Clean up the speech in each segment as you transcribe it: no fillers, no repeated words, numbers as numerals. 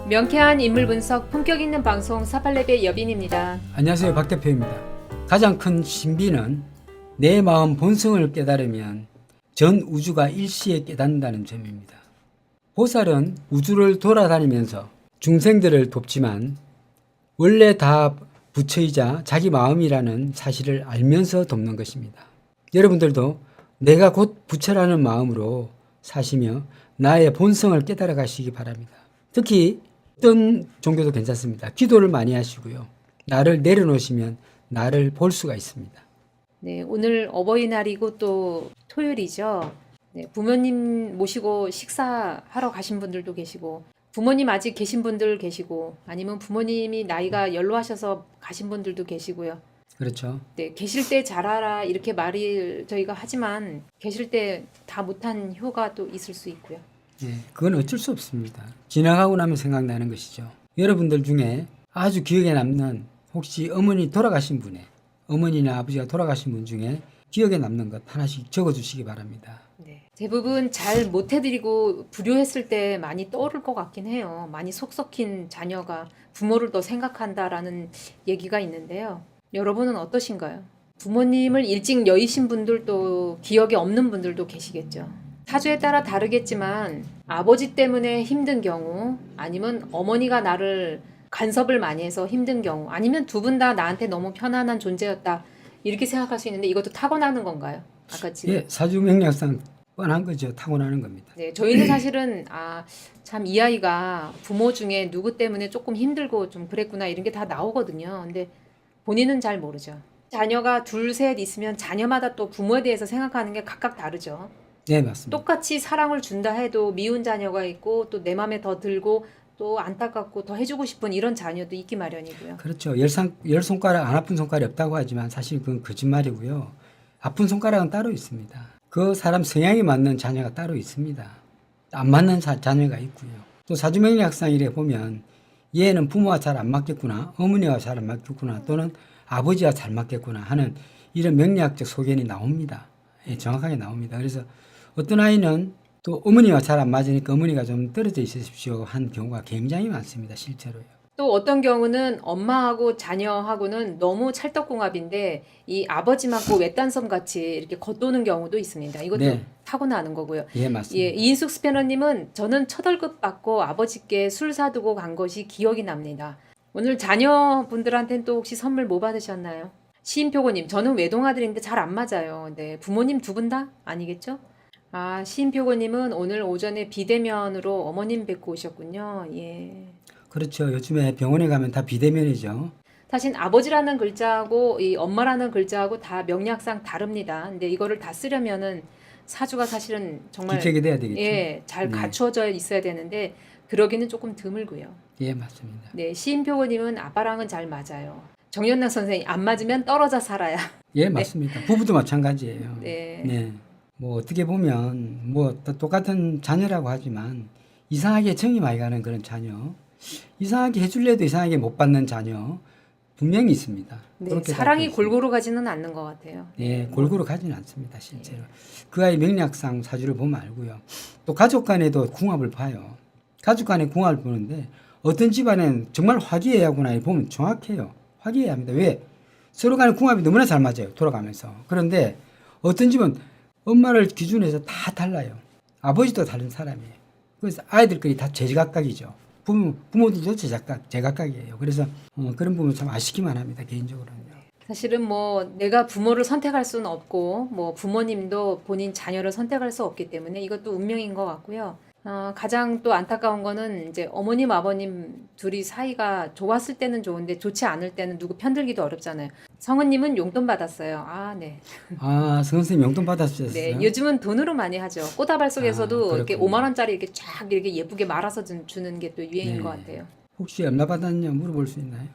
명쾌한 인물 분석, 품격 있는 방송 사팔레의 여빈입니다. 안녕하세요, 박 대표입니다. 가장 큰 신비는 내 마음 본성을 깨달으면 전 우주가 일시에 깨닫는다는 점입니다. 보살은 우주를 돌아다니면서 중생들을 돕지만 원래 다 부처이자 자기 마음이라는 사실을 알면서 돕는 것입니다. 여러분들도 내가 곧 부처라는 마음으로 사시며 나의 본성을 깨달아 가시기 바랍니다. 특히 어떤 종교도 괜찮습니다. 기도를 많이 하시고요. 나를 내려놓으시면 나를 볼 수가 있습니다. 네, 오늘 어버이날이고 또 토요일이죠. 네, 부모님 모시고 식사하러 가신 분들도 계시고, 부모님 아직 계신 분들 계시고, 아니면 부모님이 나이가 연로하셔서 가신 분들도 계시고요. 그렇죠. 네, 계실 때 잘하라 이렇게 말을 저희가 하지만 계실 때 다 못한 효가 또 있을 수 있고요. 네, 그건 어쩔 수 없습니다. 지나가고 나면 생각나는 것이죠. 여러분들 중에 아주 기억에 남는 혹시 어머니 돌아가신 분의 어머니나 아버지가 돌아가신 분 중에 기억에 남는 것 하나씩 적어주시기 바랍니다. 네. 대부분 잘 못해드리고 불효했을 때 많이 떠오를 것 같긴 해요. 많이 속 썩힌 자녀가 부모를 더 생각한다라는 얘기가 있는데요. 여러분은 어떠신가요? 부모님을 일찍 여의신 분들도 기억에 없는 분들도 계시겠죠. 사주에 따라 다르겠지만 아버지 때문에 힘든 경우, 아니면 어머니가 나를 간섭을 많이 해서 힘든 경우, 아니면 두 분 다 나한테 너무 편안한 존재였다 이렇게 생각할 수 있는데, 이것도 타고나는 건가요? 아까 지금 사주 명리학상 뻔한 거죠. 타고나는 겁니다. 네, 저희는 사실은 참 이 아이가 부모 중에 누구 때문에 조금 힘들고 좀 그랬구나 이런 게 다 나오거든요. 근데 본인은 잘 모르죠. 자녀가 둘, 셋 있으면 자녀마다 또 부모에 대해서 생각하는 게 각각 다르죠. 네, 맞습니다. 똑같이 사랑을 준다 해도 미운 자녀가 있고, 또 내 맘에 더 들고 또 안타깝고 더 해주고 싶은 이런 자녀도 있기 마련이고요. 그렇죠. 열 손가락 안 아픈 손가락이 없다고 하지만 사실 그건 거짓말이고요. 아픈 손가락은 따로 있습니다. 그 사람 성향에 맞는 자녀가 따로 있습니다. 안 맞는 자녀가 있고요. 또 사주명리학상 이래 보면 얘는 부모와 잘 안 맞겠구나, 어머니와 잘 안 맞겠구나, 또는 아버지와 잘 맞겠구나 하는 이런 명리학적 소견이 나옵니다. 예, 정확하게 나옵니다. 그래서 어떤 아이는 또 어머니와 잘 안 맞으니까 어머니가 좀 떨어져 있으십시오 한 경우가 굉장히 많습니다. 실제로요. 또 어떤 경우는 엄마하고 자녀하고는 너무 찰떡궁합인데 이 아버지만고 외딴섬 같이 이렇게 겉도는 경우도 있습니다. 이것도 네. 타고나는 거고요. 예, 맞습니다. 예, 이인숙 스패너님은 저는 첫 월급 받고 아버지께 술 사두고 간 것이 기억이 납니다. 오늘 자녀분들한테는 또 혹시 선물 뭐 받으셨나요? 시인표고님, 저는 외동아들인데 잘 안 맞아요. 네, 부모님 두 분 다? 아니겠죠? 시인표고님은 오늘 오전에 비대면으로 어머님 뵙고 오셨군요. 예. 그렇죠. 요즘에 병원에 가면 다 비대면이죠. 사실 아버지라는 글자하고 이 엄마라는 글자하고 다 명리학상 다릅니다. 근데 이거를 다 쓰려면은 사주가 사실은 정말 깊게 돼야 되겠죠. 예, 잘 네. 갖춰져 있어야 되는데 그러기는 조금 드물고요. 예, 맞습니다. 네, 시인표고님은 아빠랑은 잘 맞아요. 정연락 선생님, 안 맞으면 떨어져 살아야. 예, 맞습니다. 부부도 마찬가지예요. 네. 네. 뭐 어떻게 보면 뭐 똑같은 자녀라고 하지만 이상하게 정이 많이 가는 그런 자녀, 이상하게 해줄래도 이상하게 못 받는 자녀 분명히 있습니다. 네, 그렇게 사랑이 생각해요. 골고루 가지는 않는 것 같아요. 예, 골고루 가지는 않습니다, 실제로. 그 아이 명리학상 사주를 보면 알고요. 또 가족 간에도 궁합을 봐요. 가족 간의 궁합을 보는데 어떤 집안은 정말 화기애애하구나 보면 정확해요. 화기애애합니다. 왜? 서로 간의 궁합이 너무나 잘 맞아요. 돌아가면서. 그런데 어떤 집은 엄마를 기준으로 해서 다 달라요. 아버지도 다른 사람이에요. 그래서 아이들끼리 다 제각각이죠. 부모들도 제각각이에요. 그래서 그런 부분 참 아쉽기만 합니다. 개인적으로는요. 사실은 뭐 내가 부모를 선택할 수는 없고, 뭐 부모님도 본인 자녀를 선택할 수 없기 때문에 이것도 운명인 것 같고요. 가장 또 안타까운 거는 이제 어머님, 아버님 둘이 사이가 좋았을 때는 좋은데 좋지 않을 때는 누구 편들기도 어렵잖아요. 성은님은 용돈 받았어요. 네. 선생님 용돈 받았었어요? 네, 요즘은 돈으로 많이 하죠. 꽃다발 속에서도 이렇게 그렇군요. 5만 원짜리 이렇게 쫙 이렇게 예쁘게 말아서 주는 게 또 유행인 네. 것 같아요. 혹시 얼마 받았냐 물어볼 수 있나요?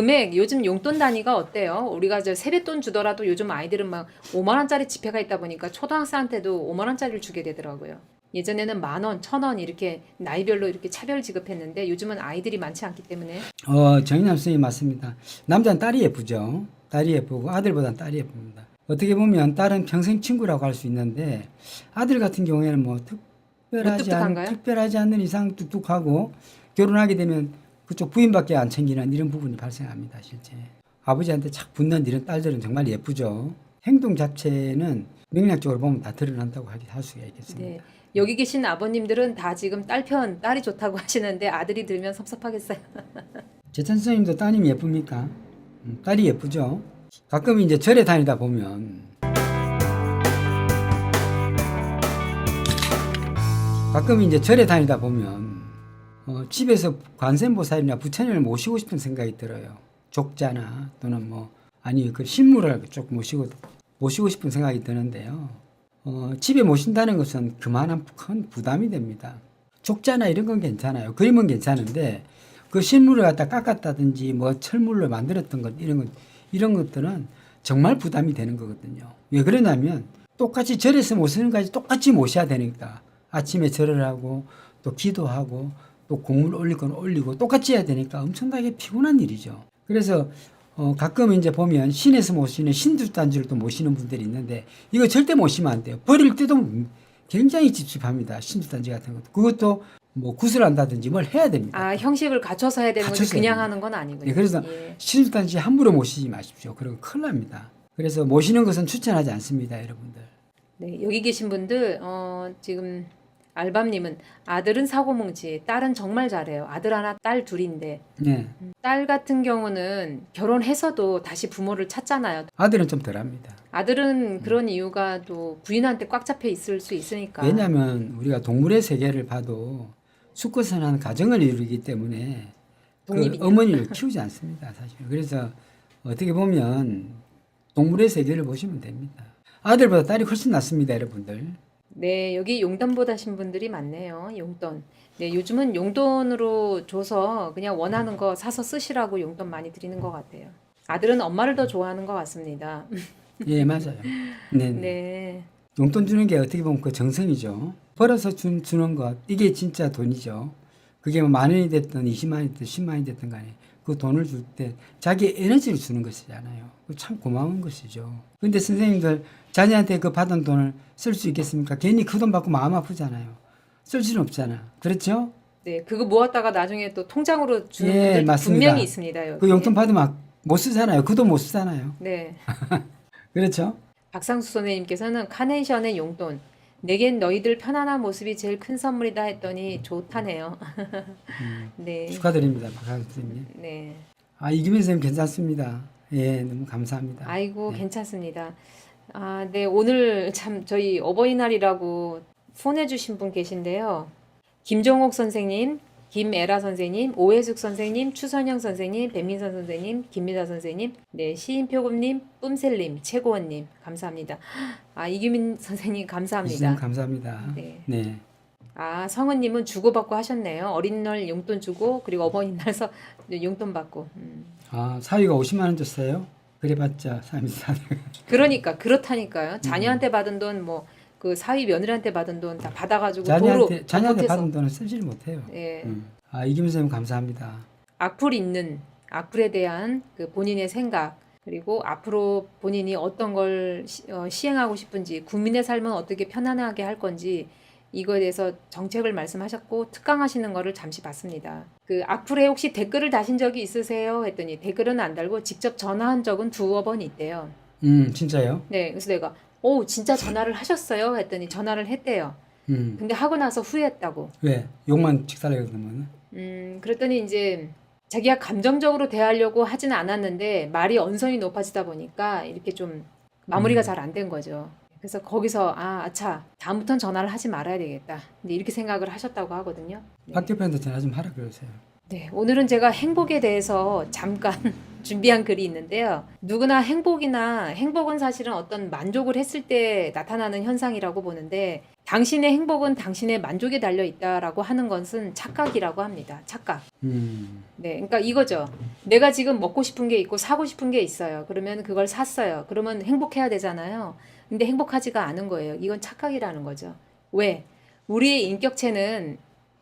네, 요즘 용돈 단위가 어때요? 우리가 저 세뱃돈 주더라도 요즘 아이들은 막 5만 원짜리 지폐가 있다 보니까 초등학생한테도 5만 원짜리를 주게 되더라고요. 예전에는 10,000원, 1,000원 이렇게 나이별로 이렇게 차별 지급했는데 요즘은 아이들이 많지 않기 때문에. 정인남 선생님 맞습니다. 남자는 딸이 예쁘죠. 딸이 예쁘고 아들보다는 딸이 예쁩니다. 어떻게 보면 딸은 평생 친구라고 할 수 있는데 아들 같은 경우에는 뭐 무뚝뚝한가요? 특별하지 않는 이상 뚝뚝하고 결혼하게 되면 그쪽 부인밖에 안 챙기는 이런 부분이 발생합니다. 실제 아버지한테 착 붙는 이런 딸들은 정말 예쁘죠. 행동 자체는 맥락적으로 보면 다 드러난다고 할 수가 있겠습니다. 네. 여기 계신 아버님들은 다 지금 딸이 좋다고 하시는데 아들이 들면 섭섭하겠어요. 재찬 선생님도 따님이 예쁩니까? 딸이 예쁘죠. 가끔 이제 절에 다니다 보면 집에서 관세음보살이나 부처님을 모시고 싶은 생각이 들어요. 족자나 또는 그 신물을 쭉 모시고 싶은 생각이 드는데요. 집에 모신다는 것은 그만한 큰 부담이 됩니다. 족자나 이런 건 괜찮아요. 그림은 괜찮은데 그 실물을 갖다 깎았다든지 철물로 만들었던 것 이런 것들은 정말 부담이 되는 거거든요. 왜 그러냐면 똑같이 절에서 모시는 것까지 똑같이 모셔야 되니까 아침에 절을 하고 또 기도하고 또 공물 올릴 건 올리고 똑같이 해야 되니까 엄청나게 피곤한 일이죠. 그래서 가끔 이제 보면 신에서 모시는 신두단지를 또 모시는 분들이 있는데 이거 절대 모시면 안 돼요. 버릴 때도 굉장히 찝찝합니다. 신두단지 같은 것도. 그것도 구슬한다든지 뭘 해야 됩니다. 아, 형식을 갖춰서 해야 되는 거지 그냥 하는 건 아니군요. 네, 그래서 예. 신두단지 함부로 모시지 마십시오. 그러면 큰일 납니다. 그래서 모시는 것은 추천하지 않습니다, 여러분들. 네, 여기 계신 분들 지금 알밤님은 아들은 사고뭉치, 딸은 정말 잘해요. 아들 하나, 딸 둘인데 네. 딸 같은 경우는 결혼해서도 다시 부모를 찾잖아요. 아들은 좀 덜합니다. 아들은 그런 이유가 또 부인한테 꽉 잡혀 있을 수 있으니까. 왜냐하면 우리가 동물의 세계를 봐도 수컷은 가정을 이루기 때문에 그 독립이냐? 어머니를 키우지 않습니다, 사실. 그래서 어떻게 보면 동물의 세계를 보시면 됩니다. 아들보다 딸이 훨씬 낫습니다, 여러분들. 네, 여기 용돈 보다신 분들이 많네요. 용돈. 네, 요즘은 용돈으로 줘서 그냥 원하는 거 사서 쓰시라고 용돈 많이 드리는 것 같아요. 아들은 엄마를 더 좋아하는 것 같습니다. 예, 맞아요. 네. 네. 용돈 주는 게 어떻게 보면 그 정성이죠. 벌어서 주는 것, 이게 진짜 돈이죠. 그게 10,000원이 됐든 200,000원이 됐든 10만원이 됐든 간에 그 돈을 줄 때 자기 에너지를 주는 것이잖아요. 참 고마운 것이죠. 근데 선생님들 자녀한테 그 받은 돈을 쓸 수 있겠습니까? 괜히 그 돈 받고 마음 아프잖아요. 쓸 수는 없잖아. 그렇죠? 네, 그거 모았다가 나중에 또 통장으로 주는 예, 분들 맞습니다. 분명히 있습니다. 여기. 그 용돈 받으면 못 쓰잖아요. 그 돈 못 쓰잖아요. 네. 그렇죠? 박상수 선생님께서는 카네이션의 용돈. 내겐 너희들 편안한 모습이 제일 큰 선물이다 했더니 좋다네요. 네. 축하드립니다. 박하수 선생님. 네. 아, 이규민 선생님 괜찮습니다. 예, 너무 감사합니다. 아이고, 괜찮습니다. 아, 네. 오늘 참 저희 어버이날이라고 폰해주신 분 계신데요. 김종옥 선생님, 김애라 선생님, 오해숙 선생님, 추선영 선생님, 백민선 선생님, 김미자 선생님, 네, 시인표금님, 뿜셀님, 최고원님, 감사합니다. 아, 이규민 선생님 감사합니다. 선생님 감사합니다. 네. 네. 아, 성은님은 주고받고 하셨네요. 어린이날 용돈 주고, 그리고 어버이날서 용돈 받고. 아, 사위가 50만 원 줬어요? 그래봤자 3.24. 그러니까, 그렇다니까요. 자녀한테 받은 돈, 그 사위 며느리한테 받은 돈 다 받아가지고 자녀한테 덧붙여서. 받은 돈을 쓰지를 못해요. 예. 아, 이김 선생님 감사합니다. 악플에 대한 그 본인의 생각, 그리고 앞으로 본인이 어떤 걸 시행하고 싶은지, 국민의 삶은 어떻게 편안하게 할 건지, 이거에 대해서 정책을 말씀하셨고 특강하시는 거를 잠시 봤습니다. 그 악플에 혹시 댓글을 다신 적이 있으세요? 했더니 댓글은 안 달고 직접 전화한 적은 2번 있대요. 진짜요? 네, 그래서 내가 진짜 전화를 하셨어요? 했더니 전화를 했대요. 근데 하고 나서 후회했다고. 왜? 욕만 직살하거든요. 그랬더니 이제 자기가 감정적으로 대하려고 하진 않았는데 말이 언성이 높아지다 보니까 이렇게 좀 마무리가 잘 안 된 거죠. 그래서 거기서 아차 다음부터는 전화를 하지 말아야 되겠다. 근데 이렇게 생각을 하셨다고 하거든요. 네. 박 대표한테 전화 좀 하라 그러세요. 네, 오늘은 제가 행복에 대해서 잠깐 준비한 글이 있는데요. 누구나 행복은 사실은 어떤 만족을 했을 때 나타나는 현상이라고 보는데 당신의 행복은 당신의 만족에 달려 있다라고 하는 것은 착각이라고 합니다. 착각. 네, 그러니까 이거죠. 내가 지금 먹고 싶은 게 있고 사고 싶은 게 있어요. 그러면 그걸 샀어요. 그러면 행복해야 되잖아요. 근데 행복하지가 않은 거예요. 이건 착각이라는 거죠. 왜? 우리의 인격체는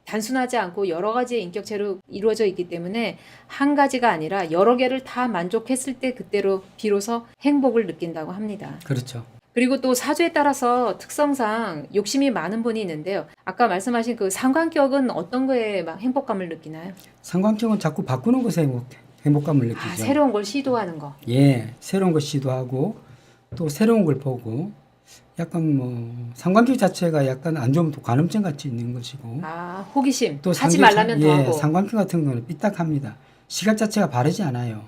단순하지 않고 여러 가지의 인격체로 이루어져 있기 때문에 한 가지가 아니라 여러 개를 다 만족했을 때 그때로 비로소 행복을 느낀다고 합니다. 그렇죠. 그리고 또 사주에 따라서 특성상 욕심이 많은 분이 있는데요. 아까 말씀하신 그 상관격은 어떤 거에 막 행복감을 느끼나요? 상관격은 자꾸 바꾸는 것에 행복감을 느끼죠. 아, 새로운 걸 시도하는 거. 예, 새로운 걸 시도하고 또 새로운 걸 보고 약간 뭐 상관격 자체가 약간 안 좋으면 또 관음증 같이 있는 것이고 아, 호기심. 또 하지 상계- 말라면 더 예, 하고. 상관격 같은 거는 삐딱합니다. 시각 자체가 바르지 않아요.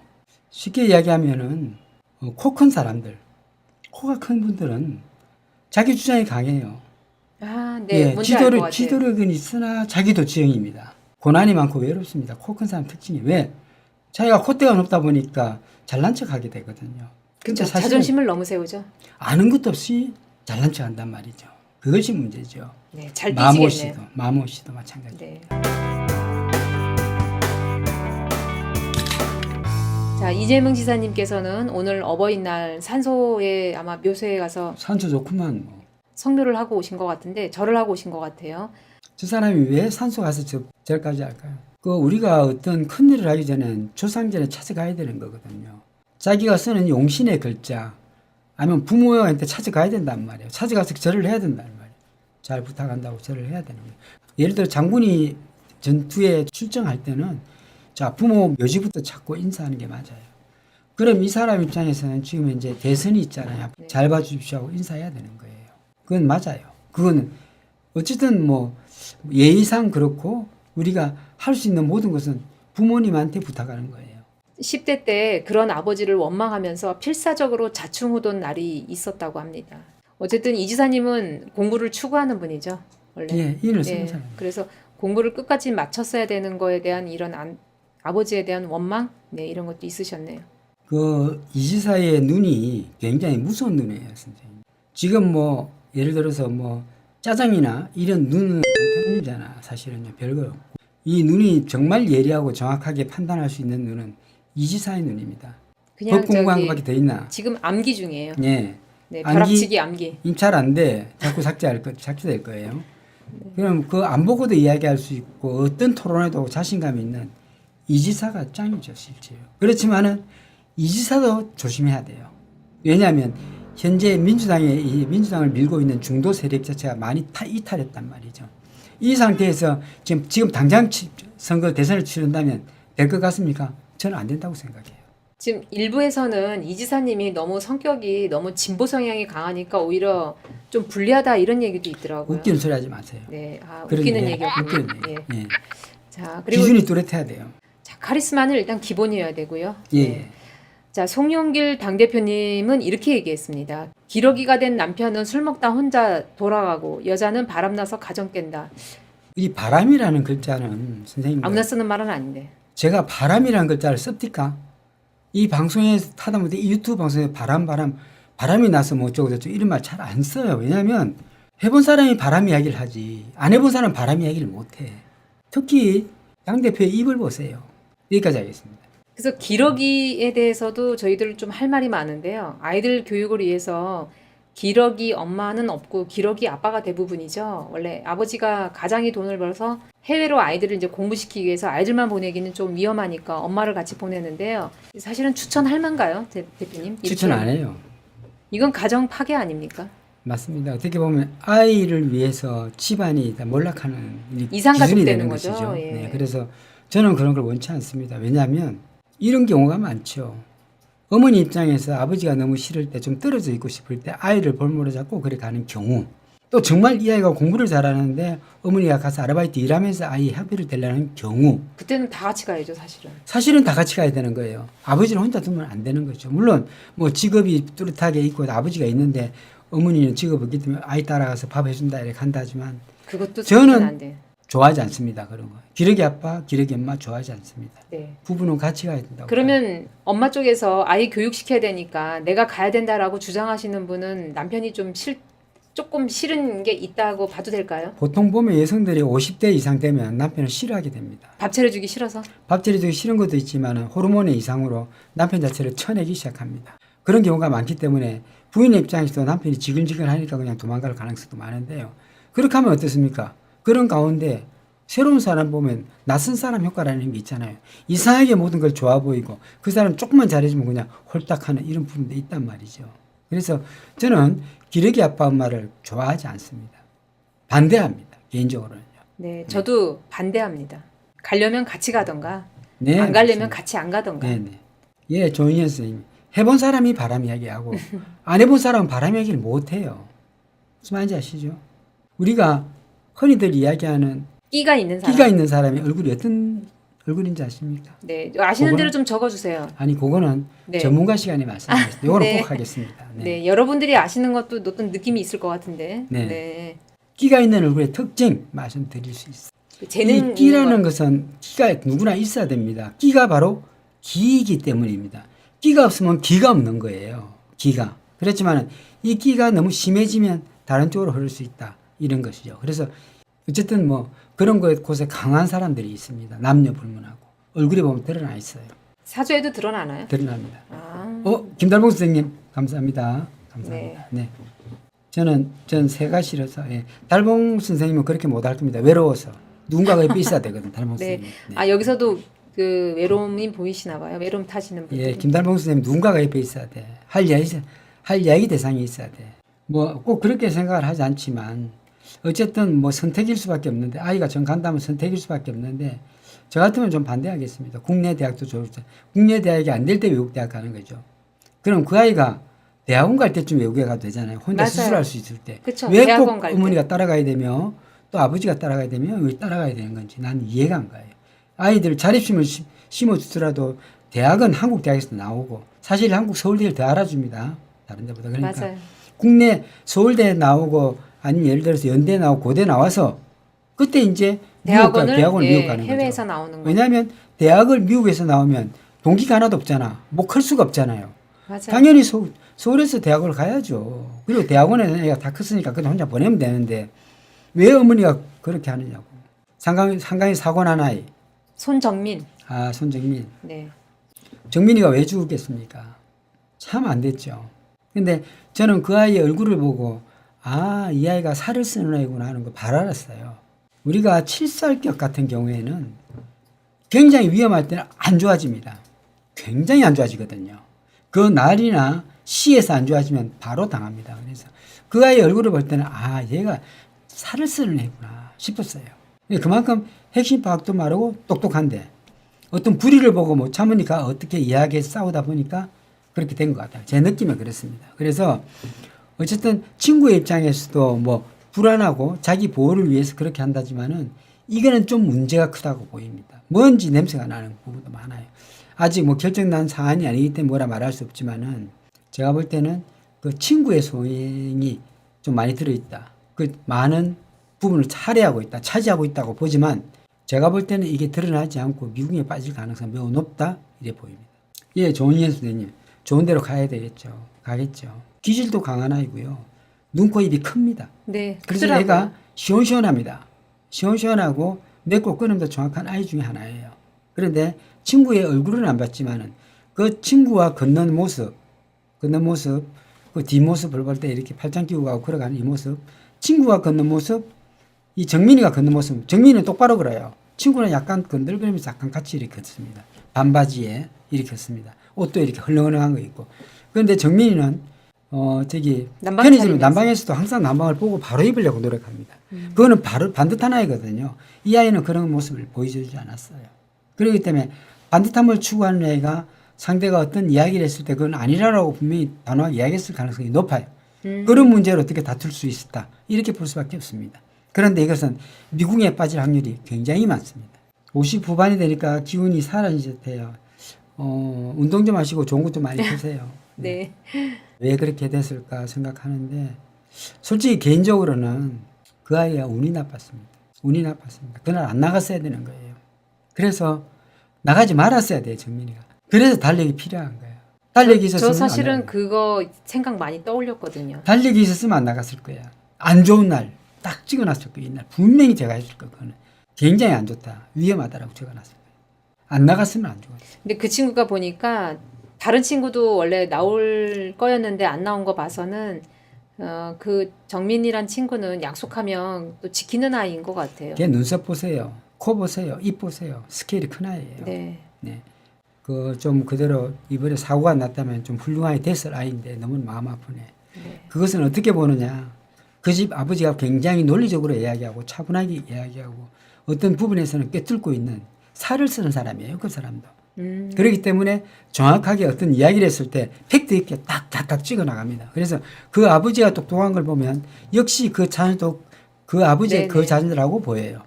쉽게 이야기하면은 코 큰 사람들, 코가 큰 분들은 자기 주장이 강해요. 아, 네. 예, 뭔지 알 것 같아요. 지도력은 있으나 자기도 지형입니다. 고난이 많고 외롭습니다. 코 큰 사람 특징이 왜? 자기가 콧대가 높다 보니까 잘난 척하게 되거든요. 근데 그렇죠. 사실은 자존심을 너무 세우죠. 아는 것도 없이 잘난 척한단 말이죠. 그것이 문제죠. 네, 잘 마모 뒤지겠네요. 씨도 마모 씨도 마찬가지. 네. 자, 이재명 지사님께서는 오늘 어버이날 산소에 아마 묘소에 가서 산소 좋구만 뭐. 성묘를 하고 오신 것 같은데 절을 하고 오신 것 같아요. 저 사람이 왜 산소 가서 절까지 할까요? 그 우리가 어떤 큰 일을 하기 전에 조상전에 찾아가야 되는 거거든요. 자기가 쓰는 용신의 글자 아니면 부모한테 찾아가야 된단 말이에요. 찾아가서 절을 해야 된단 말이에요. 잘 부탁한다고 절을 해야 되는 거예요. 예를 들어 장군이 전투에 출정할 때는 자 부모 묘지부터 찾고 인사하는 게 맞아요. 그럼 이 사람 입장에서는 지금 이제 대선이 있잖아요. 네. 잘 봐주십시오 하고 인사해야 되는 거예요. 그건 맞아요. 그거는 어쨌든 뭐 예의상 그렇고 우리가 할 수 있는 모든 것은 부모님한테 부탁하는 거예요. 10대 때 그런 아버지를 원망하면서 필사적으로 자충우던 날이 있었다고 합니다. 어쨌든 이 지사님은 공부를 추구하는 분이죠. 원래. 예, 인을 예, 쓰는 사람. 그래서 공부를 끝까지 마쳤어야 되는 거에 대한 이런 아버지에 대한 원망? 네, 이런 것도 있으셨네요. 그 이지사의 눈이 굉장히 무서운 눈이에요, 선생님. 지금 뭐 예를 들어서 뭐 짜장이나 이런 눈은 눈이잖아. 사실은요, 별거 없고. 이 눈이 정말 예리하고 정확하게 판단할 수 있는 눈은 이지사의 눈입니다. 그냥 법 공부한 저기 것밖에 더 있나? 지금 암기 중이에요. 예. 네, 암기? 벼락치기 암기. 잘 안 돼. 자꾸 삭제될 거예요. 그럼 그 안 보고도 이야기할 수 있고 어떤 토론에도 자신감 있는 이지사가 짱이죠, 실제로. 그렇지만은 이지사도 조심해야 돼요. 왜냐하면 현재 민주당을 밀고 있는 중도 세력 자체가 많이 이탈했단 말이죠. 이 상태에서 지금 당장 선거 대선을 치른다면 될 것 같습니까? 저는 안 된다고 생각해요. 지금 일부에서는 이 지사님이 너무 성격이 너무 진보 성향이 강하니까 오히려 좀 불리하다 이런 얘기도 있더라고요. 웃기는 소리 하지 마세요. 네, 아, 그런 웃기는 얘기, 얘기였군요. 웃기는 얘기. 예. 예. 자, 그리고 기준이 뚜렷해야 돼요. 자, 카리스마는 일단 기본이어야 되고요. 예. 네. 자, 송영길 당대표님은 이렇게 얘기했습니다. 기러기가 된 남편은 술 먹다 혼자 돌아가고 여자는 바람나서 가정 깬다. 이 바람이라는 글자는 선생님 아무나 쓰는 말은 아닌데. 제가 바람이라는 글자를 씁니까? 이 방송에서 타다 보니 이 유튜브 방송에 바람이 나서 뭐 어쩌고 저쩌고 이런 말 잘 안 써요. 왜냐하면 해본 사람이 바람 이야기를 하지 안 해본 사람은 바람 이야기를 못해. 특히 당대표의 입을 보세요. 여기까지 하겠습니다. 그래서 기러기에 대해서도 저희들 좀 할 말이 많은데요. 아이들 교육을 위해서 기러기 엄마는 없고 기러기 아빠가 대부분이죠. 원래 아버지가 가장이 돈을 벌어서 해외로 아이들을 이제 공부시키기 위해서 아이들만 보내기는 좀 위험하니까 엄마를 같이 보내는데요. 사실은 추천할 만가요, 대표님? 추천 안 해요. 이건 가정 파괴 아닙니까? 맞습니다. 어떻게 보면 아이를 위해서 집안이 다 몰락하는 이상가족 기준이 되는 되는 거죠. 것이죠. 예. 네, 그래서 저는 그런 걸 원치 않습니다. 왜냐하면 이런 경우가 많죠. 어머니 입장에서 아버지가 너무 싫을 때 좀 떨어져 있고 싶을 때 아이를 볼모로 잡고 그래 가는 경우 또 정말 이 아이가 공부를 잘하는데 어머니가 가서 아르바이트 일하면서 아이 학비를 대려는 경우 그때는 다 같이 가야죠, 사실은 다 같이 가야 되는 거예요. 아버지를 혼자 두면 안 되는 거죠. 물론 뭐 직업이 뚜렷하게 있고 아버지가 있는데 어머니는 직업 없기 때문에 아이 따라가서 밥 해준다 이렇게 한다지만 그것도 저는 안 돼. 좋아하지 않습니다. 그런 거. 기러기 아빠, 기러기 엄마 좋아하지 않습니다. 네. 부부는 같이 가야 된다고. 그러면 엄마 쪽에서 아이 교육시켜야 되니까 내가 가야 된다라고 주장하시는 분은 남편이 조금 싫은 게 있다고 봐도 될까요? 보통 보면 여성들이 50대 이상 되면 남편을 싫어하게 됩니다. 밥 차려주기 싫어서? 밥 차려주기 싫은 것도 있지만 호르몬의 이상으로 남편 자체를 쳐내기 시작합니다. 그런 경우가 많기 때문에 부인의 입장에서도 남편이 지글지글하니까 그냥 도망갈 가능성도 많은데요. 그렇게 하면 어떻습니까? 그런 가운데 새로운 사람 보면 낯선 사람 효과라는 게 있잖아요. 이상하게 모든 걸 좋아 보이고 그 사람 조금만 잘해주면 그냥 홀딱하는 이런 부분도 있단 말이죠. 그래서 저는 기러기 아빠 엄마를 좋아하지 않습니다. 반대합니다. 개인적으로는요. 네, 저도 반대합니다. 가려면 같이 가던가, 네, 안 가려면 맞습니다. 같이 안 가던가. 네네. 예, 조인현 선생님. 해본 사람이 바람 이야기하고 안 해본 사람은 바람 이야기를 못해요. 무슨 말인지 아시죠? 우리가 흔히들 이야기하는 끼가 있는 사람. 끼가 있는 사람의 얼굴이 어떤 얼굴인지 아십니까? 네, 아시는 그거는- 대로 좀 적어주세요. 아니 그거는 네. 전문가 시간에 말씀드렸습니다. 이거는 네. 꼭 하겠습니다. 네. 네, 여러분들이 아시는 것도 어떤 느낌이 있을 것 같은데. 네. 네. 끼가 있는 얼굴의 특징 말씀드릴 수 있어요. 그 재능 이 끼라는 있는 것. 것은 끼가 누구나 있어야 됩니다. 끼가 바로 기이기 때문입니다. 끼가 없으면 기가 없는 거예요. 기가. 그렇지만 이 끼가 너무 심해지면 다른 쪽으로 흐를 수 있다. 이런 것이죠. 그래서 어쨌든 뭐 그런 곳에 강한 사람들이 있습니다. 남녀 불문하고. 얼굴에 보면 드러나 있어요. 사주에도 드러나나요? 드러납니다. 아, 김달봉 선생님 감사합니다. 감사합니다. 네. 전 새가 싫어서 달봉 선생님은 그렇게 못할 겁니다. 외로워서 누군가가 옆에 있어야 되거든. 달봉 네. 선생님. 네. 아 여기서도 그 외로움이 보이시나 봐요. 외로움 타시는 분들. 예, 김달봉 선생님 누군가가 옆에 있어야 돼. 할 이야기 대상이 있어야 돼. 뭐 꼭 그렇게 생각을 하지 않지만 어쨌든 뭐 선택일 수밖에 없는데 아이가 전 간다면 선택일 수밖에 없는데 저 같으면 좀 반대하겠습니다. 국내 대학도 좋을 때 국내 대학이 안 될 때 외국 대학 가는 거죠. 그럼 그 아이가 대학원 갈 때쯤 외국에 가도 되잖아요. 혼자 맞아요. 스스로 할 수 있을 때. 그쵸, 왜 대학원 꼭 갈 때. 어머니가 따라가야 되며 또 아버지가 따라가야 되며 왜 따라가야 되는 건지 난 이해가 안 가요. 아이들 자립심을 심어주더라도 대학은 한국 대학에서 나오고 사실 한국 서울대를 더 알아줍니다. 다른 데보다. 그러니까 맞아요. 국내 서울대 나오고 아니면 예를 들어서 연대 나오고 고대 나와서 그때 이제 대학원을 대학원을 예, 미국 가는 해외에서 거죠. 나오는 거. 왜냐하면 대학을 미국에서 나오면 동기가 하나도 없잖아. 뭐 클 수가 없잖아요. 맞아요. 당연히 서울에서 대학을 가야죠. 그리고 대학원에 애가 다 컸으니까 그냥 혼자 보내면 되는데 왜 어머니가 그렇게 하느냐고. 상강이 사고 난 아이. 손정민. 손정민. 네. 정민이가 왜 죽었겠습니까? 참 안 됐죠. 근데 저는 그 아이의 얼굴을 보고 이 아이가 살을 쓰는 아이구나 하는 거 바로 알았어요. 우리가 칠살격 같은 경우에는 굉장히 위험할 때는 안 좋아집니다. 굉장히 안 좋아지거든요. 그 날이나 시에서 안 좋아지면 바로 당합니다. 그래서 그 아이의 얼굴을 볼 때는 얘가 살을 쓰는 애구나 싶었어요. 그만큼 핵심 파악도 마르고 똑똑한데 어떤 불의를 보고 못 참으니까 어떻게 이야기해서 싸우다 보니까 그렇게 된 것 같아요. 제 느낌은 그렇습니다. 그래서 어쨌든 친구의 입장에서도 뭐 불안하고 자기 보호를 위해서 그렇게 한다지만은 이거는 좀 문제가 크다고 보입니다. 먼지 냄새가 나는 부분도 많아요. 아직 뭐 결정난 사안이 아니기 때문에 뭐라 말할 수 없지만은 제가 볼 때는 그 친구의 소행이 좀 많이 들어있다. 그 많은 부분을 차지하고 있다고 보지만 제가 볼 때는 이게 드러나지 않고 미궁에 빠질 가능성이 매우 높다 이래 보입니다. 예, 조은현 선생님 좋은 데로 가야 되겠죠. 가겠죠. 기질도 강한 아이고요. 눈, 코, 입이 큽니다. 네. 그래서 크더라고요. 애가 시원시원합니다. 시원시원하고 맺고 끊음도 정확한 아이 중에 하나예요. 그런데 친구의 얼굴은 안 봤지만은 그 친구와 걷는 모습, 그 뒷모습을 볼 때 이렇게 팔짱 끼고 가고 걸어가는 이 모습, 친구가 걷는 모습, 이 정민이가 걷는 모습, 정민이는 똑바로 걸어요. 친구는 약간 건들거리면서 약간 같이 이렇게 걷습니다. 반바지에 이렇게 걷습니다. 옷도 이렇게 헐렁헐렁한 거 있고. 그런데 정민이는 난방 편의점 차리면서. 난방에서도 항상 난방을 보고 바로 입으려고 노력합니다. 그거는 바로 반듯한 아이거든요. 이 아이는 그런 모습을 보여주지 않았어요. 그렇기 때문에 반듯함을 추구하는 애가 상대가 어떤 이야기를 했을 때 그건 아니라고 분명히 단호하게 이야기했을 가능성이 높아요. 그런 문제를 어떻게 다툴 수 있었다. 이렇게 볼 수밖에 없습니다. 그런데 이것은 미궁에 빠질 확률이 굉장히 많습니다. 50 후반이 되니까 기운이 사라지듯해요. 운동 좀 하시고 좋은 것 좀 많이 드세요. 네. 왜 그렇게 됐을까 생각하는데 솔직히 개인적으로는 그 아이가 운이 나빴습니다. 그날 안 나갔어야 되는 거예요. 그래서 나가지 말았어야 돼요, 정민이가. 그래서 달력이 필요한 거예요. 달력이 저 있었으면 사실은 안 그거 생각 많이 떠올렸거든요. 달력이 있었으면 안 나갔을 거야. 안 좋은 날 딱 찍어놨을 거예요. 이날 분명히 제가 했을 거예요. 그거는 굉장히 안 좋다, 위험하다라고 적어놨을 거예요. 안 나갔으면 안 좋았어요. 근데 그 친구가 보니까 다른 친구도 원래 나올 거였는데 안 나온 거 봐서는 그 정민이란 친구는 약속하면 또 지키는 아이인 것 같아요. 걔 눈썹 보세요, 코 보세요, 입 보세요. 스케일이 큰 아이예요. 네. 네. 그 좀 그대로 이번에 사고가 났다면 좀 훌륭하게 됐을 아이인데 너무 마음 아프네. 네. 그것은 어떻게 보느냐. 그 집 아버지가 굉장히 논리적으로 이야기하고 차분하게 이야기하고 어떤 부분에서는 꿰뚫고 있는 살을 쓰는 사람이에요. 그 사람도. 그렇기 때문에 정확하게 어떤 이야기를 했을 때 팩트 있게 딱딱딱 찍어 나갑니다. 그래서 그 아버지가 똑똑한 걸 보면 역시 그 자녀도 그 아버지의 네네. 그 자녀들하고 보여요.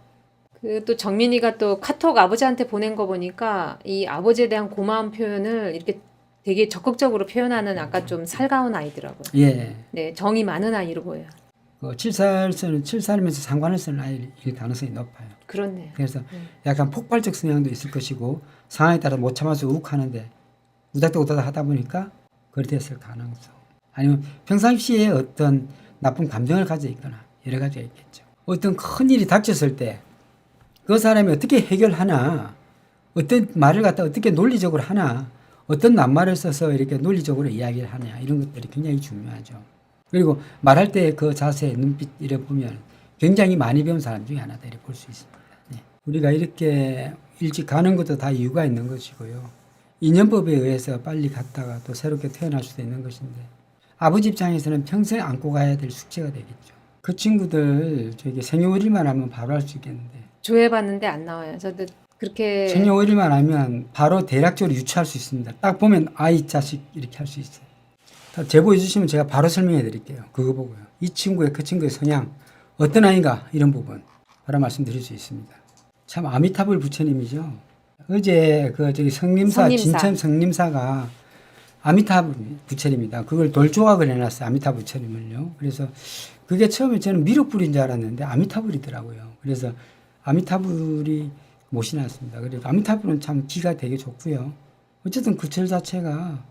그 또 정민이가 또 카톡 아버지한테 보낸 거 보니까 이 아버지에 대한 고마운 표현을 이렇게 되게 적극적으로 표현하는 아까 좀 살가운 아이더라고요. 예. 네, 정이 많은 아이로 보여요. 7살이면서 상관을 쓰는 아이일 가능성이 높아요. 그렇네요. 그래서 약간 폭발적 성향도 있을 것이고 상황에 따라 못 참아서 욱하는데 우닥다우닥 하다 보니까 그렇게 됐을 가능성. 아니면 평상시에 어떤 나쁜 감정을 가지고 있거나 여러 가지가 있겠죠. 어떤 큰 일이 닥쳤을 때 그 사람이 어떻게 해결하나, 어떤 말을 갖다 어떻게 논리적으로 하나, 어떤 낱말을 써서 이렇게 논리적으로 이야기를 하냐, 이런 것들이 굉장히 중요하죠. 그리고 말할 때 그 자세, 눈빛 이래 보면 굉장히 많이 배운 사람 중에 하나다 이렇게 볼 수 있습니다. 네. 우리가 이렇게 일찍 가는 것도 다 이유가 있는 것이고요. 인연법에 의해서 빨리 갔다가 또 새롭게 태어날 수도 있는 것인데 아버지 입장에서는 평생 안고 가야 될 숙제가 되겠죠. 그 친구들 저기 생년월일만 하면 바로 할 수 있겠는데 조회봤는데 안 나와요. 저도 그렇게 생년월일만 하면 바로 대략적으로 유추할 수 있습니다. 딱 보면 아이 자식 이렇게 할 수 있어요. 다 제보해 주시면 제가 바로 설명해 드릴게요. 그거 보고요. 이 친구의 그 친구의 성향 어떤 아이인가 이런 부분 바로 말씀드릴 수 있습니다. 참 아미타불 부처님이죠. 어제 그 저기 성림사 진천 성림사가 아미타불 부처님입니다. 그걸 돌조각을 해놨어요. 아미타불 부처님을요. 그래서 그게 처음에 저는 미륵불인 줄 알았는데 아미타불이더라고요. 그래서 아미타불이 모시놨습니다. 그래서 아미타불은 참 기가 되게 좋고요. 어쨌든 그 절 자체가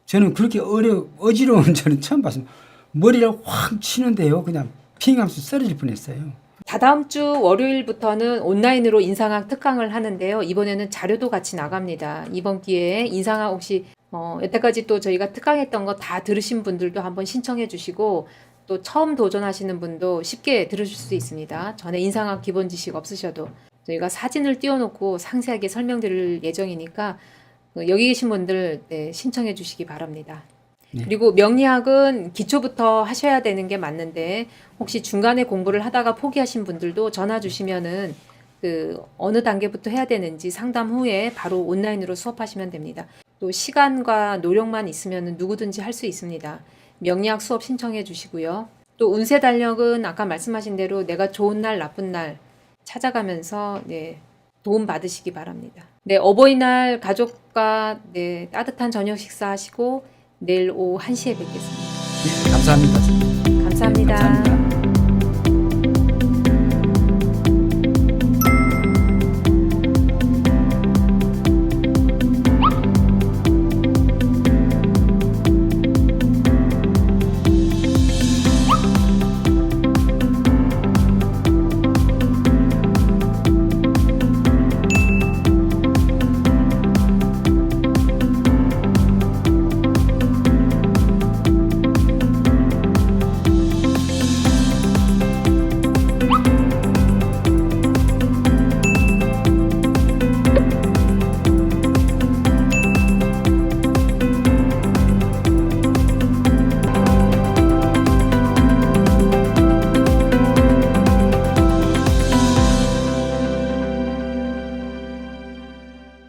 저는 그렇게 어지러운 저는 처음 봤습니다. 머리를 확 치는데요. 그냥 핑 하면서 쓰러질 뻔했어요. 다다음 주 월요일부터는 온라인으로 인상학 특강을 하는데요. 이번에는 자료도 같이 나갑니다. 이번 기회에 인상학 혹시 여태까지 또 저희가 특강했던 거 다 들으신 분들도 한번 신청해 주시고 또 처음 도전하시는 분도 쉽게 들으실 수 있습니다. 전에 인상학 기본 지식 없으셔도 저희가 사진을 띄워놓고 상세하게 설명드릴 예정이니까 여기 계신 분들 신청해 주시기 바랍니다. 네. 그리고 명리학은 기초부터 하셔야 되는 게 맞는데 혹시 중간에 공부를 하다가 포기하신 분들도 전화 주시면은 그 어느 단계부터 해야 되는지 상담 후에 바로 온라인으로 수업하시면 됩니다. 또 시간과 노력만 있으면 누구든지 할 수 있습니다. 명리학 수업 신청해 주시고요. 또 운세 달력은 아까 말씀하신 대로 내가 좋은 날 나쁜 날 찾아가면서 도움 받으시기 바랍니다. 어버이날 가족과 따뜻한 저녁 식사하시고 내일 오후 1시에 뵙겠습니다. 네, 감사합니다. 감사합니다. 네, 감사합니다.